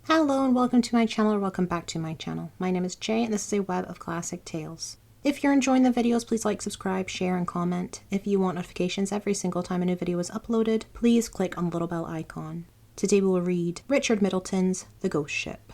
Hello and welcome to my channel, or welcome back to my channel. My name is Jay and this is a web of classic tales. If you're enjoying the videos, please like, subscribe, share, and comment. If you want notifications every single time a new video is uploaded, please click on the little bell icon. Today we will read Richard Middleton's The Ghost Ship.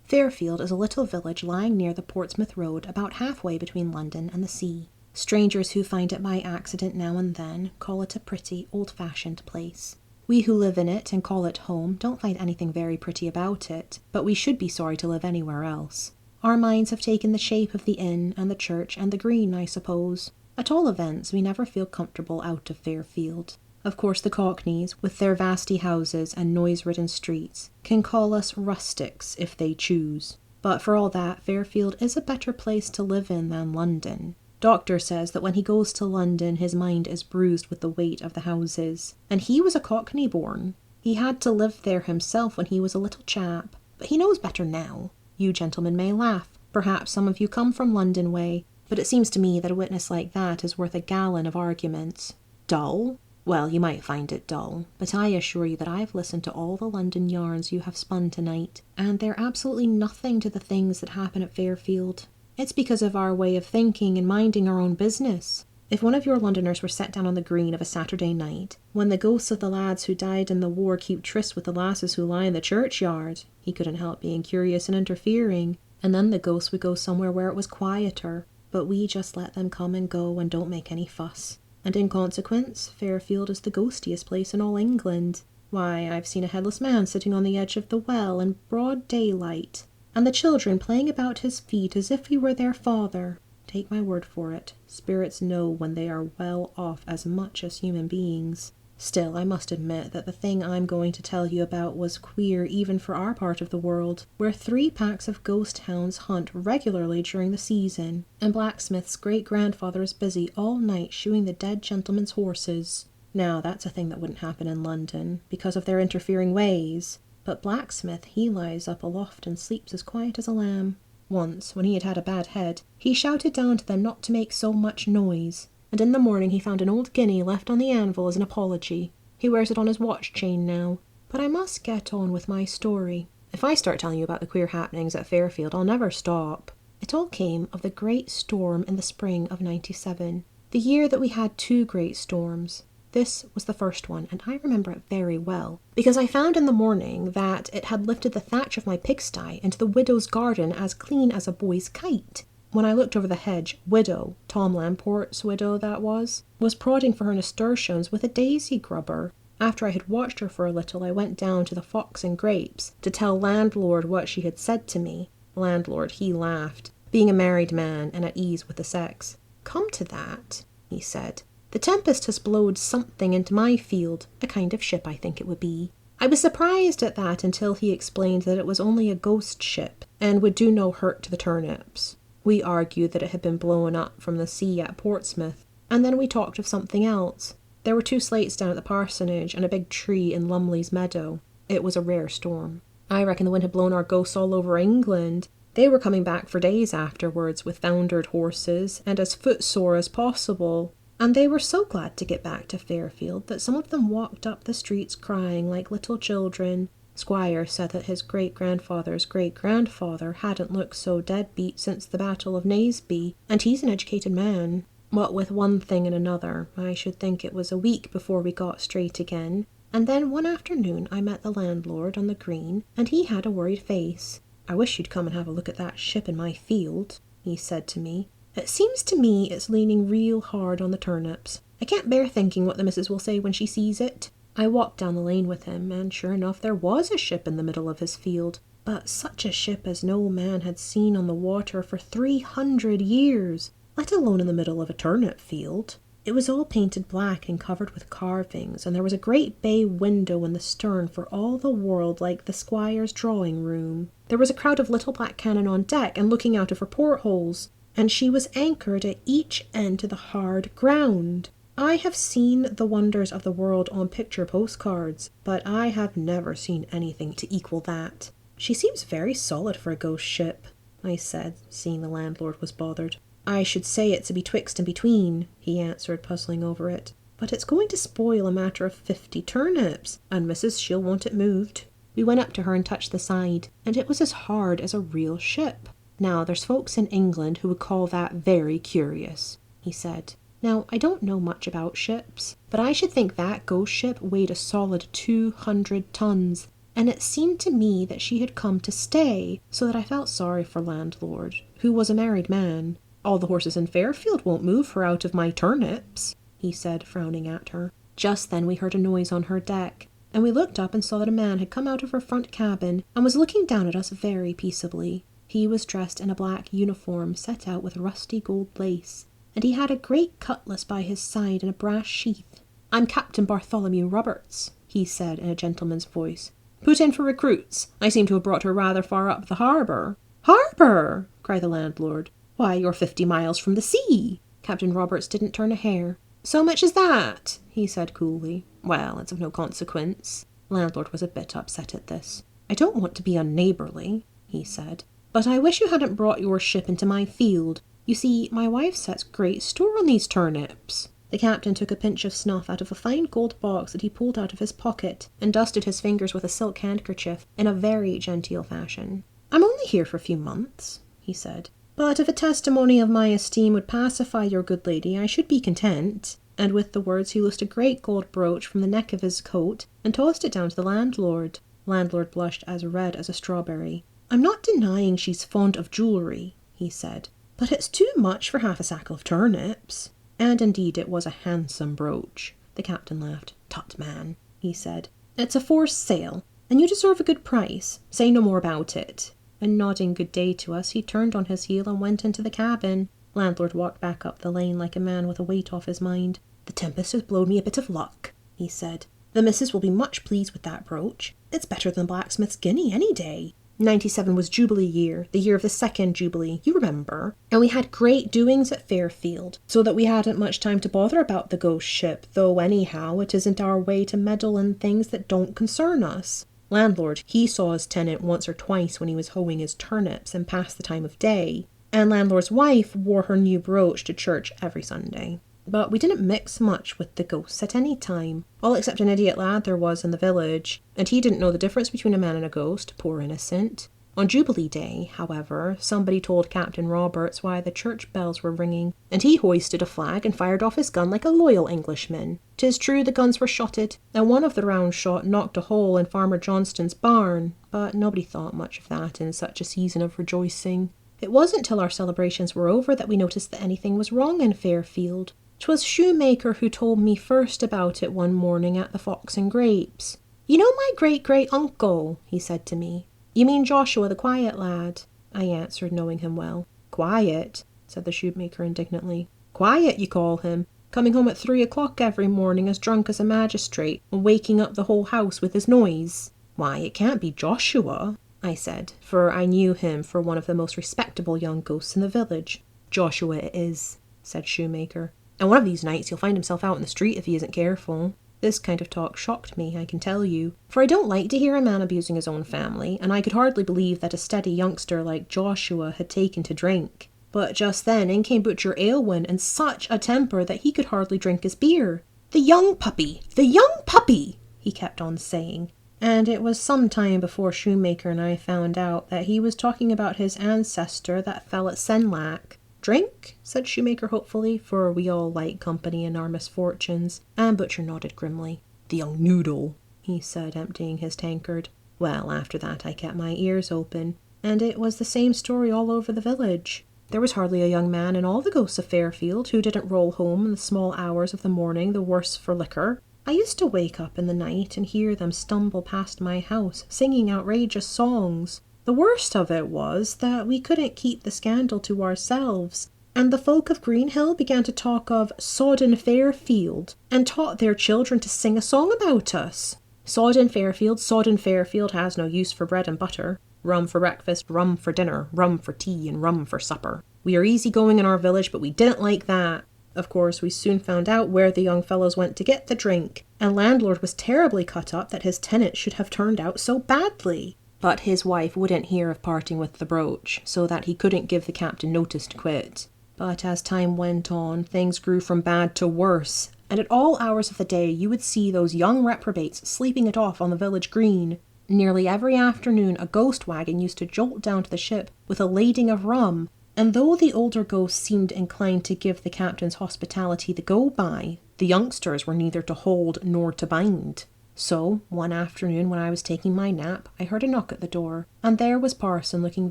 Fairfield is a little village lying near the Portsmouth Road, about halfway between London and the sea. Strangers who find it by accident now and then call it a pretty, old-fashioned place. We who live in it and call it home don't find anything very pretty about it, but we should be sorry to live anywhere else. Our minds have taken the shape of the inn and the church and the green, I suppose. At all events, we never feel comfortable out of Fairfield. Of course the Cockneys, with their vasty houses and noise-ridden streets, can call us rustics if they choose. But for all that, Fairfield is a better place to live in than London. Doctor says that when he goes to London his mind is bruised with the weight of the houses. And he was a Cockney born. He had to live there himself when he was a little chap. But he knows better now. You gentlemen may laugh. Perhaps some of you come from London way. But it seems to me that a witness like that is worth a gallon of arguments. Dull? Well, you might find it dull. But I assure you that I've listened to all the London yarns you have spun tonight. And they're absolutely nothing to the things that happen at Fairfield. It's because of our way of thinking and minding our own business. If one of your Londoners were set down on the green of a Saturday night, when the ghosts of the lads who died in the war keep tryst with the lasses who lie in the churchyard, he couldn't help being curious and interfering, and then the ghosts would go somewhere where it was quieter. But we just let them come and go and don't make any fuss. And in consequence, Fairfield is the ghostiest place in all England. Why, I've seen a headless man sitting on the edge of the well in broad daylight, and the children playing about his feet as if he were their father. Take my word for it, spirits know when they are well off as much as human beings. Still, I must admit that the thing I'm going to tell you about was queer even for our part of the world, where 3 packs of ghost hounds hunt regularly during the season, and Blacksmith's great-grandfather is busy all night shoeing the dead gentlemen's horses. Now, that's a thing that wouldn't happen in London, because of their interfering ways. But Blacksmith, he lies up aloft and sleeps as quiet as a lamb. Once, when he had had a bad head, he shouted down to them not to make so much noise, and in the morning he found an old guinea left on the anvil as an apology. He wears it on his watch chain now. But I must get on with my story. If I start telling you about the queer happenings at Fairfield, I'll never stop. It all came of the great storm in the spring of '97, the year that we had 2 great storms. This was the first one, and I remember it very well, because I found in the morning that it had lifted the thatch of my pigsty into the widow's garden as clean as a boy's kite. When I looked over the hedge, Widow, Tom Lamport's widow that was prodding for her nasturtiums with a daisy grubber. After I had watched her for a little, I went down to the Fox and Grapes to tell landlord what she had said to me. Landlord, he laughed, being a married man and at ease with the sex. "Come to that," he said. "The tempest has blowed something into my field, a kind of ship I think it would be." I was surprised at that until he explained that it was only a ghost ship, and would do no hurt to the turnips. We argued that it had been blown up from the sea at Portsmouth, and then we talked of something else. There were 2 slates down at the parsonage, and a big tree in Lumley's meadow. It was a rare storm. I reckon the wind had blown our ghosts all over England. They were coming back for days afterwards with foundered horses, and as footsore as possible. And they were so glad to get back to Fairfield that some of them walked up the streets crying like little children. Squire said that his great-grandfather's great-grandfather hadn't looked so dead-beat since the Battle of Naseby, and he's an educated man. What with one thing and another, I should think it was a week before we got straight again. And then one afternoon I met the landlord on the green, and he had a worried face. "I wish you'd come and have a look at that ship in my field," he said to me. "It seems to me it's leaning real hard on the turnips. I can't bear thinking what the missus will say when she sees it." I walked down the lane with him, and sure enough there was a ship in the middle of his field. But such a ship as no man had seen on the water for 300 years, let alone in the middle of a turnip field. It was all painted black and covered with carvings, and there was a great bay window in the stern for all the world like the squire's drawing room. There was a crowd of little black cannon on deck and looking out of her portholes, and she was anchored at each end to the hard ground. I have seen the wonders of the world on picture postcards, but I have never seen anything to equal that. "She seems very solid for a ghost ship," I said, seeing the landlord was bothered. "I should say it's a betwixt and between," he answered, puzzling over it. "But it's going to spoil a matter of 50 turnips, and missus she'll want it moved." We went up to her and touched the side, and it was as hard as a real ship. Now, there's folks in England who would call that very curious, he said. Now, I don't know much about ships, but I should think that ghost ship weighed a solid 200 tons, and it seemed to me that she had come to stay, so that I felt sorry for landlord, who was a married man. All the horses in Fairfield won't move her out of my turnips, he said, frowning at her. Just then we heard a noise on her deck, and we looked up and saw that a man had come out of her front cabin and was looking down at us very peaceably. He was dressed in a black uniform set out with rusty gold lace, and he had a great cutlass by his side in a brass sheath. "I'm Captain Bartholomew Roberts," he said in a gentleman's voice. "Put in for recruits. I seem to have brought her rather far up the harbour." "Harbour!" cried the landlord. "Why, you're 50 miles from the sea." Captain Roberts didn't turn a hair. "So much as that?" he said coolly. "Well, it's of no consequence." Landlord was a bit upset at this. "I don't want to be unneighbourly," he said, "but I wish you hadn't brought your ship into my field. You see, my wife sets great store on these turnips." The captain took a pinch of snuff out of a fine gold box that he pulled out of his pocket and dusted his fingers with a silk handkerchief in a very genteel fashion. "I'm only here for a few months," he said, "but if a testimony of my esteem would pacify your good lady, I should be content." And with the words he loosed a great gold brooch from the neck of his coat and tossed it down to the landlord. Landlord blushed as red as a strawberry. "I'm not denying she's fond of jewellery," he said, "but it's too much for half a sack of turnips." And indeed it was a handsome brooch. The captain laughed. "Tut, man," he said, "it's a forced sale, and you deserve a good price. Say no more about it." And nodding good day to us, he turned on his heel and went into the cabin. Landlord walked back up the lane like a man with a weight off his mind. "The tempest has blown me a bit of luck," he said. "The missus will be much pleased with that brooch. It's better than blacksmith's guinea any day. 97 was Jubilee year, the year of the second Jubilee, you remember. And we had great doings at Fairfield, so that we hadn't much time to bother about the ghost ship, though anyhow it isn't our way to meddle in things that don't concern us. Landlord, he saw his tenant once or twice when he was hoeing his turnips and past the time of day, and landlord's wife wore her new brooch to church every Sunday. But we didn't mix much with the ghosts at any time, all except an idiot lad there was in the village, and he didn't know the difference between a man and a ghost, poor innocent. On Jubilee Day, however, somebody told Captain Roberts why the church bells were ringing, and he hoisted a flag and fired off his gun like a loyal Englishman. 'Tis true the guns were shotted, and one of the round shot knocked a hole in Farmer Johnston's barn, but nobody thought much of that in such a season of rejoicing. It wasn't till our celebrations were over that we noticed that anything was wrong in Fairfield. 'Twas Shoemaker who told me first about it one morning at the Fox and Grapes. "You know my great-great-uncle," he said to me. "You mean Joshua the quiet lad?" I answered, knowing him well. "Quiet?" said the shoemaker indignantly. "Quiet, you call him? Coming home at 3 o'clock every morning as drunk as a magistrate, and waking up the whole house with his noise?" "Why, it can't be Joshua," I said, for I knew him for one of the most respectable young ghosts in the village. "Joshua it is," said Shoemaker. "And one of these nights he'll find himself out in the street if he isn't careful." This kind of talk shocked me, I can tell you, for I don't like to hear a man abusing his own family, and I could hardly believe that a steady youngster like Joshua had taken to drink. But just then in came Butcher Aylwin in such a temper that he could hardly drink his beer. "The young puppy! The young puppy!" he kept on saying. And it was some time before Shoemaker and I found out that he was talking about his ancestor that fell at Senlac. "Drink?" said Shoemaker hopefully, for we all like company in our misfortunes, and Butcher nodded grimly. "The young noodle," he said, emptying his tankard. Well, after that I kept my ears open, and it was the same story all over the village. There was hardly a young man in all the ghosts of Fairfield who didn't roll home in the small hours of the morning the worse for liquor. I used to wake up in the night and hear them stumble past my house, singing outrageous songs. The worst of it was that we couldn't keep the scandal to ourselves, and the folk of Greenhill began to talk of sodden Fairfield, and taught their children to sing a song about us. Sodden Fairfield has no use for bread and butter. Rum for breakfast, rum for dinner, rum for tea, and rum for supper. We are easygoing in our village, but we didn't like that. Of course, we soon found out where the young fellows went to get the drink, and landlord was terribly cut up that his tenant should have turned out so badly. But his wife wouldn't hear of parting with the brooch, so that he couldn't give the captain notice to quit. But as time went on, things grew from bad to worse, and at all hours of the day you would see those young reprobates sleeping it off on the village green. Nearly every afternoon a ghost wagon used to jolt down to the ship with a lading of rum, and though the older ghosts seemed inclined to give the captain's hospitality the go-by, the youngsters were neither to hold nor to bind. So, one afternoon when I was taking my nap, I heard a knock at the door, and there was Parson looking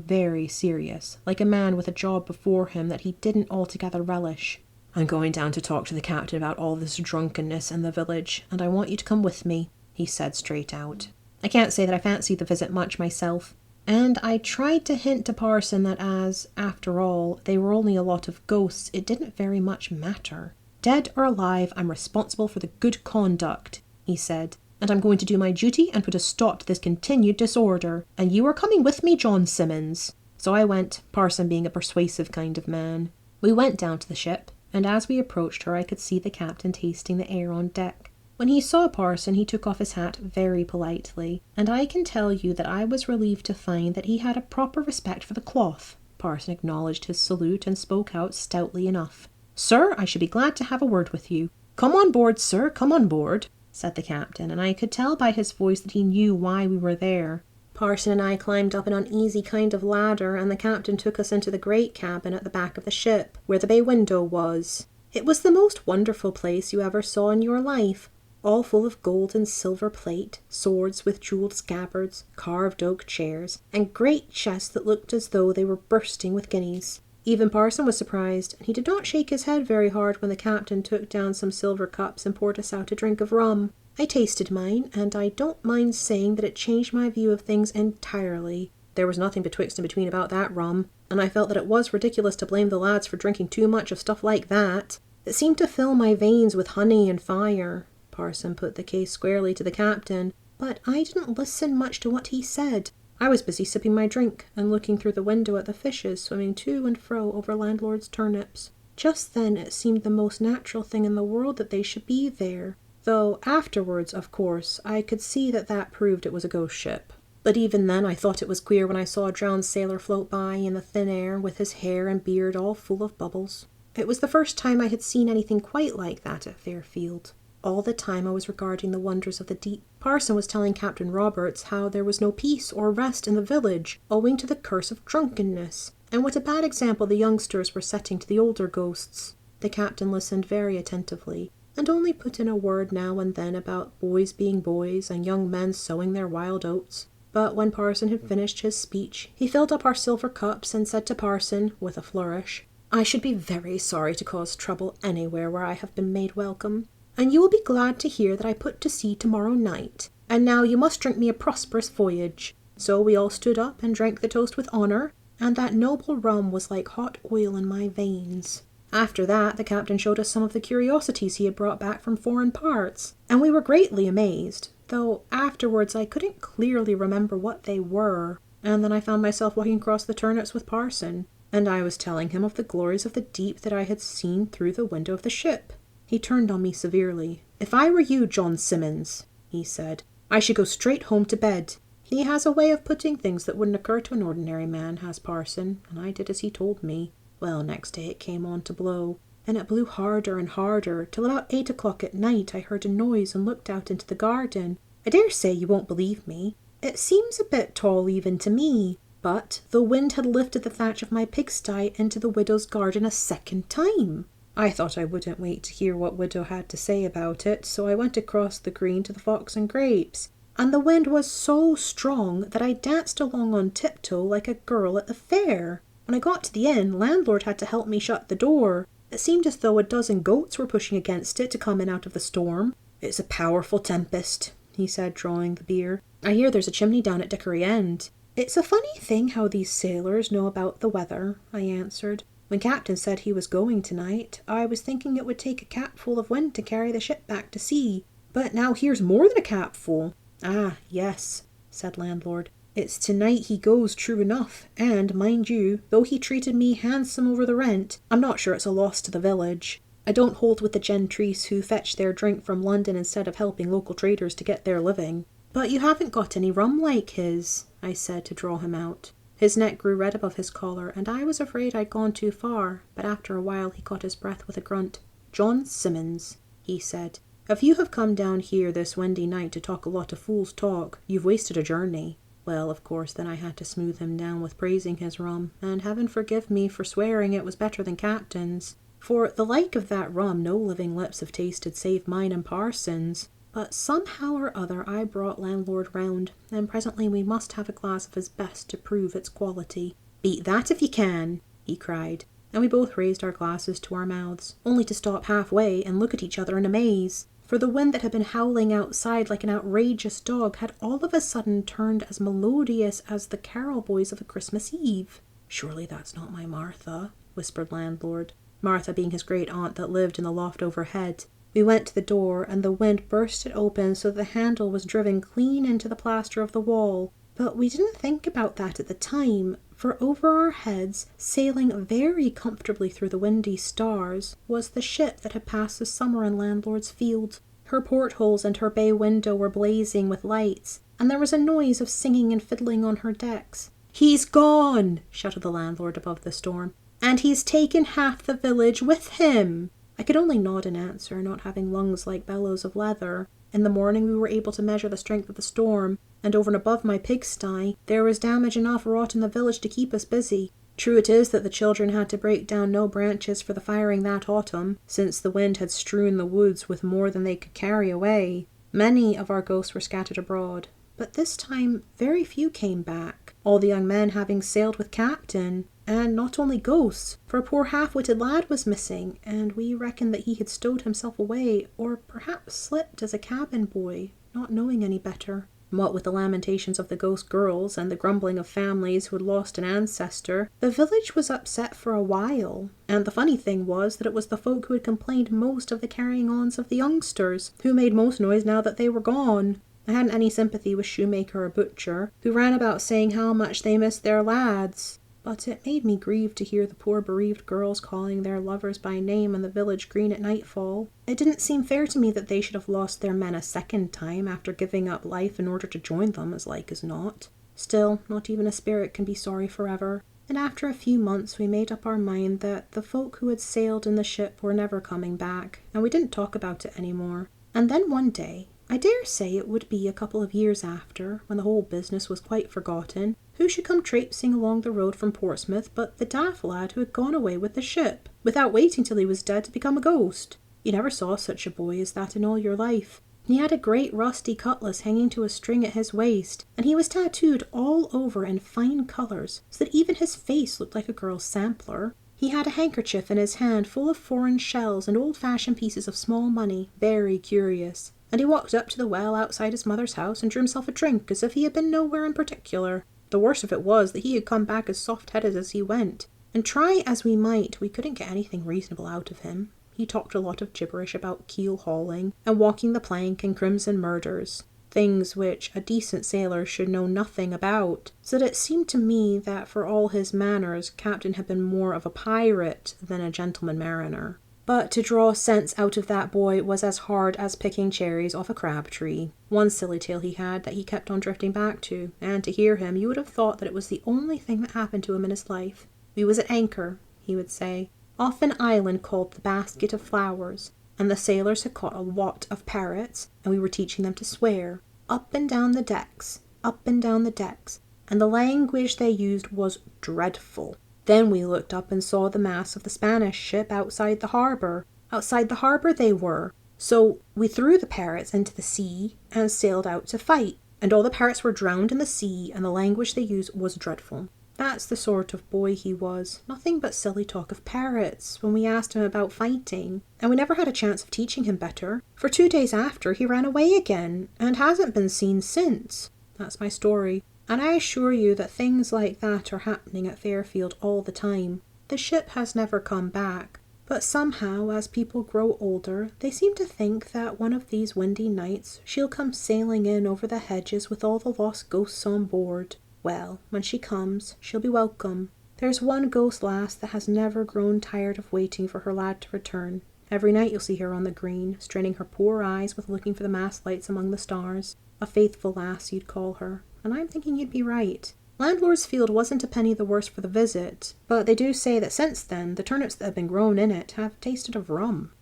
very serious, like a man with a job before him that he didn't altogether relish. "I'm going down to talk to the captain about all this drunkenness in the village, and I want you to come with me," he said straight out. I can't say that I fancied the visit much myself, and I tried to hint to Parson that as, after all, they were only a lot of ghosts, it didn't very much matter. "Dead or alive, I'm responsible for the good conduct," he said, "and I'm going to do my duty and put a stop to this continued disorder. And you are coming with me, John Simmons." So I went, Parson being a persuasive kind of man. We went down to the ship, and as we approached her I could see the captain tasting the air on deck. When he saw Parson he took off his hat very politely, and I can tell you that I was relieved to find that he had a proper respect for the cloth. Parson acknowledged his salute and spoke out stoutly enough. "Sir, I should be glad to have a word with you." "Come on board, sir, come on board," said the captain, and I could tell by his voice that he knew why we were there. Parson and I climbed up an uneasy kind of ladder, and the captain took us into the great cabin at the back of the ship, where the bay window was. It was the most wonderful place you ever saw in your life, all full of gold and silver plate, swords with jewelled scabbards, carved oak chairs, and great chests that looked as though they were bursting with guineas. Even Parson was surprised, and he did not shake his head very hard when the captain took down some silver cups and poured us out a drink of rum. I tasted mine, and I don't mind saying that it changed my view of things entirely. There was nothing betwixt and between about that rum, and I felt that it was ridiculous to blame the lads for drinking too much of stuff like that. It seemed to fill my veins with honey and fire. Parson put the case squarely to the captain, but I didn't listen much to what he said. I was busy sipping my drink and looking through the window at the fishes swimming to and fro over landlord's turnips. Just then it seemed the most natural thing in the world that they should be there, though afterwards, of course, I could see that that proved it was a ghost ship. But even then I thought it was queer when I saw a drowned sailor float by in the thin air with his hair and beard all full of bubbles. It was the first time I had seen anything quite like that at Fairfield. All the time I was regarding the wonders of the deep. Parson was telling Captain Roberts how there was no peace or rest in the village, owing to the curse of drunkenness, and what a bad example the youngsters were setting to the older ghosts. The captain listened very attentively, and only put in a word now and then about boys being boys and young men sowing their wild oats. But when Parson had finished his speech, he filled up our silver cups and said to Parson, with a flourish, "I should be very sorry to cause trouble anywhere where I have been made welcome, and you will be glad to hear that I put to sea tomorrow night. And now you must drink me a prosperous voyage." So we all stood up and drank the toast with honour, and that noble rum was like hot oil in my veins. After that, the captain showed us some of the curiosities he had brought back from foreign parts, and we were greatly amazed, though afterwards I couldn't clearly remember what they were. And then I found myself walking across the turnips with Parson, and I was telling him of the glories of the deep that I had seen through the window of the ship. He turned on me severely. "If I were you, John Simmons," he said, "I should go straight home to bed." He has a way of putting things that wouldn't occur to an ordinary man, has Parson, and I did as he told me. Well, next day it came on to blow, and it blew harder and harder, till about 8 o'clock at night I heard a noise and looked out into the garden. I dare say you won't believe me. It seems a bit tall even to me, but the wind had lifted the thatch of my pigsty into the widow's garden a second time. I thought I wouldn't wait to hear what Widow had to say about it, so I went across the green to the Fox and Grapes, and the wind was so strong that I danced along on tiptoe like a girl at the fair. When I got to the inn, landlord had to help me shut the door. It seemed as though a dozen goats were pushing against it to come in out of the storm. "It's a powerful tempest," he said, drawing the beer. "I hear there's a chimney down at Dickory End." "It's a funny thing how these sailors know about the weather," I answered. "When Captain said he was going tonight, I was thinking it would take a capful of wind to carry the ship back to sea. But now here's more than a capful." "Ah, yes," said landlord. "It's tonight he goes, true enough, and, mind you, though he treated me handsome over the rent, I'm not sure it's a loss to the village. I don't hold with the gentries who fetch their drink from London instead of helping local traders to get their living." "But you haven't got any rum like his," I said to draw him out. His neck grew red above his collar, and I was afraid I'd gone too far, but after a while he caught his breath with a grunt. "John Simmons," he said, If you have come down here this windy night to talk a lot of fool's talk, you've wasted a journey." Well, of course, then I had to smooth him down with praising his rum, and heaven forgive me for swearing it was better than Captain's. For the like of that rum no living lips have tasted save mine and Parsons. But somehow or other I brought landlord round, and presently we must have a glass of his best to prove its quality. "Beat that if you can," he cried, and we both raised our glasses to our mouths, only to stop halfway and look at each other in amaze. For the wind that had been howling outside like an outrageous dog had all of a sudden turned as melodious as the carol boys of a Christmas Eve. "Surely that's not my Martha," whispered landlord, Martha being his great aunt that lived in the loft overhead. We went to the door, and the wind burst it open so that the handle was driven clean into the plaster of the wall. But we didn't think about that at the time, for over our heads, sailing very comfortably through the windy stars, was the ship that had passed the summer in landlord's field. Her portholes and her bay window were blazing with lights, and there was a noise of singing and fiddling on her decks. "He's gone!" shouted the landlord above the storm, "and he's taken half the village with him!" I could only nod in answer, not having lungs like bellows of leather. In the morning we were able to measure the strength of the storm, and over and above my pigsty, there was damage enough wrought in the village to keep us busy. True it is that the children had to break down no branches for the firing that autumn, since the wind had strewn the woods with more than they could carry away. Many of our ghosts were scattered abroad, but this time very few came back, all the young men having sailed with Captain. And not only ghosts, for a poor half-witted lad was missing, and we reckoned that he had stowed himself away, or perhaps slipped as a cabin boy, not knowing any better. What with the lamentations of the ghost girls and the grumbling of families who had lost an ancestor, the village was upset for a while. And the funny thing was that it was the folk who had complained most of the carrying-ons of the youngsters, who made most noise now that they were gone. I hadn't any sympathy with shoemaker or butcher, who ran about saying how much they missed their lads. But it made me grieve to hear the poor bereaved girls calling their lovers by name on the village green at nightfall. It didn't seem fair to me that they should have lost their men a second time after giving up life in order to join them, as like as not. Still, not even a spirit can be sorry forever, and after a few months we made up our mind that the folk who had sailed in the ship were never coming back, and we didn't talk about it any more. And then one day, I dare say it would be a couple of years after, when the whole business was quite forgotten, who should come traipsing along the road from Portsmouth but the daft lad who had gone away with the ship, without waiting till he was dead to become a ghost. You never saw such a boy as that in all your life. He had a great rusty cutlass hanging to a string at his waist, and he was tattooed all over in fine colours, so that even his face looked like a girl's sampler. He had a handkerchief in his hand full of foreign shells and old-fashioned pieces of small money, very curious, and he walked up to the well outside his mother's house and drew himself a drink as if he had been nowhere in particular. The worst of it was that he had come back as soft-headed as he went, and try as we might, we couldn't get anything reasonable out of him. He talked a lot of gibberish about keel hauling and walking the plank and crimson murders, things which a decent sailor should know nothing about, so that it seemed to me that for all his manners, Captain had been more of a pirate than a gentleman mariner. But to draw sense out of that boy was as hard as picking cherries off a crab tree. One silly tale he had that he kept on drifting back to, and to hear him you would have thought that it was the only thing that happened to him in his life. "We was at anchor," he would say, "off an island called the Basket of Flowers, and the sailors had caught a lot of parrots, and we were teaching them to swear. Up and down the decks, up and down the decks, and the language they used was dreadful. Then we looked up and saw the masts of the Spanish ship outside the harbour. Outside the harbour they were. So we threw the parrots into the sea and sailed out to fight. And all the parrots were drowned in the sea, and the language they used was dreadful." That's the sort of boy he was. Nothing but silly talk of parrots when we asked him about fighting. And we never had a chance of teaching him better. For 2 days after, he ran away again, and hasn't been seen since. That's my story. And I assure you that things like that are happening at Fairfield all the time. The ship has never come back, but somehow as people grow older, they seem to think that one of these windy nights she'll come sailing in over the hedges with all the lost ghosts on board. Well, when she comes, she'll be welcome. There's one ghost lass that has never grown tired of waiting for her lad to return. Every night you'll see her on the green, straining her poor eyes with looking for the mast lights among the stars. A faithful lass, you'd call her. And I'm thinking you'd be right. Landlord's Field wasn't a penny the worse for the visit, but they do say that since then the turnips that have been grown in it have tasted of rum.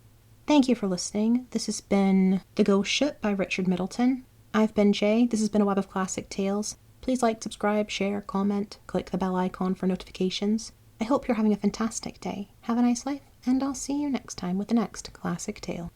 Thank you for listening. This has been The Ghost Ship by Richard Middleton. I've been Jay. This has been a Web of Classic Tales. Please like, subscribe, share, comment, click the bell icon for notifications. I hope you're having a fantastic day. Have a nice life, and I'll see you next time with the next classic tale.